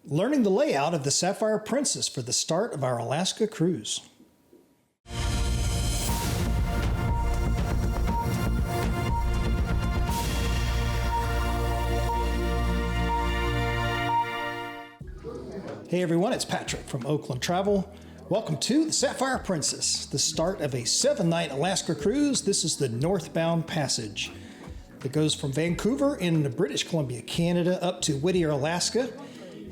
learning the layout of the Sapphire Princess for the start of our Alaska cruise. Hey everyone, it's Patrick from Oakland Travel. Welcome to the Sapphire Princess, the start of a 7-night Alaska cruise. This is the northbound passage. It goes from Vancouver in British Columbia, Canada, up to Whittier, Alaska.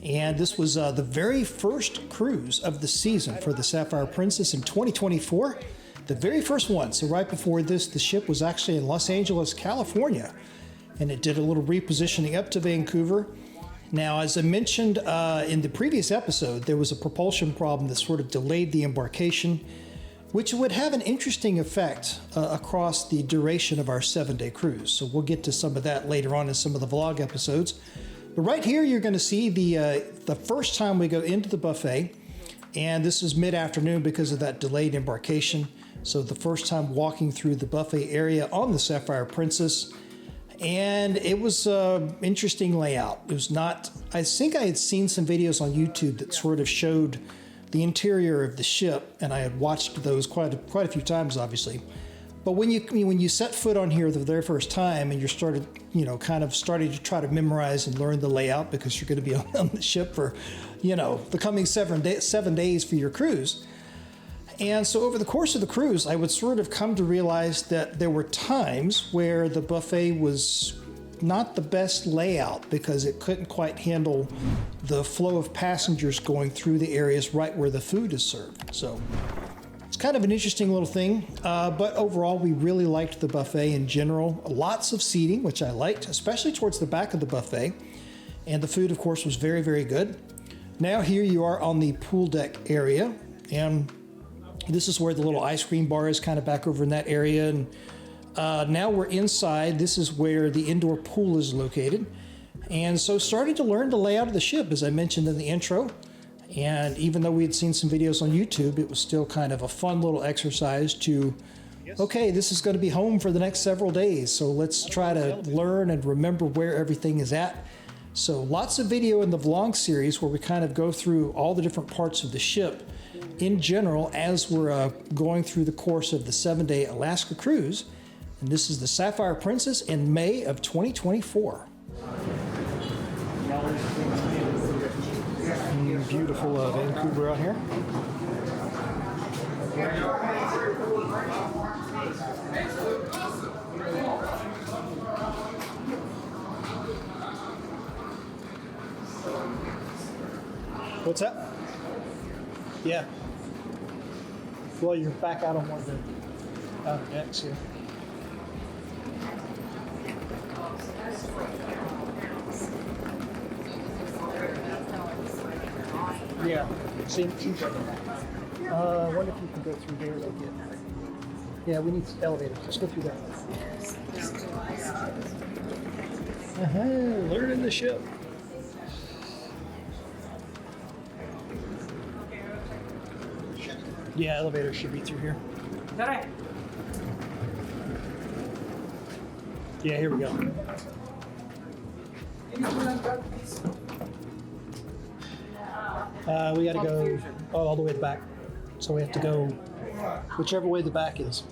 And this was the very first cruise of the season for the Sapphire Princess in 2024. The very first one. So right before this, the ship was actually in Los Angeles, California. And it did a little repositioning up to Vancouver. Now, as I mentioned in the previous episode, there was a propulsion problem that sort of delayed the embarkation, which would have an interesting effect across the duration of our 7-day cruise. So we'll get to some of that later on in some of the vlog episodes. But right here, you're going to see the first time we go into the buffet, and this is mid-afternoon because of that delayed embarkation. So the first time walking through the buffet area on the Sapphire Princess, and it was an interesting layout. It was not, I think I had seen some videos on YouTube that sort of showed the interior of the ship, and I had watched those quite a few times, obviously. But when you set foot on here the very first time, and you're starting to try to memorize and learn the layout because you're going to be on the ship for, the coming 7 days for your cruise. And so over the course of the cruise, I would sort of come to realize that there were times where the buffet was not the best layout because it couldn't quite handle the flow of passengers going through the areas right where the food is served. So it's kind of an interesting little thing, but overall we really liked the buffet in general. Lots of seating, which I liked, especially towards the back of the buffet. And the food, of course, was very, very good. Now here you are on the pool deck area, and this is where the little ice cream bar is, kind of back over in that area. And now we're inside. This is where the indoor pool is located. And so starting to learn the layout of the ship, as I mentioned in the intro. And even though we had seen some videos on YouTube, it was still kind of a fun little exercise to, okay, this is going to be home for the next several days. So let's try to learn and remember where everything is at. So lots of video in the vlog series where we kind of go through all the different parts of the ship in general as we're going through the course of the 7-day Alaska cruise. And this is the Sapphire Princess in May of 2024. Beautiful Vancouver out here. What's that? Yeah. Well, you're back out on one of the decks here. Yeah, seems like that. I wonder if you can go through there to get. Yeah, we need elevators. Let's go through that. Learning the ship. Yeah, elevator should be through here. Yeah, here we go. We got to go all the way to the back. So we have to go whichever way the back is.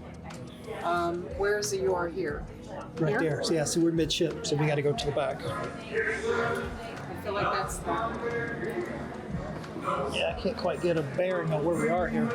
Where is it you are here? Right here? there. So yeah, so we're midship, so we got to go to the back. I feel like that's the... Yeah, I can't quite get a bearing on where we are here.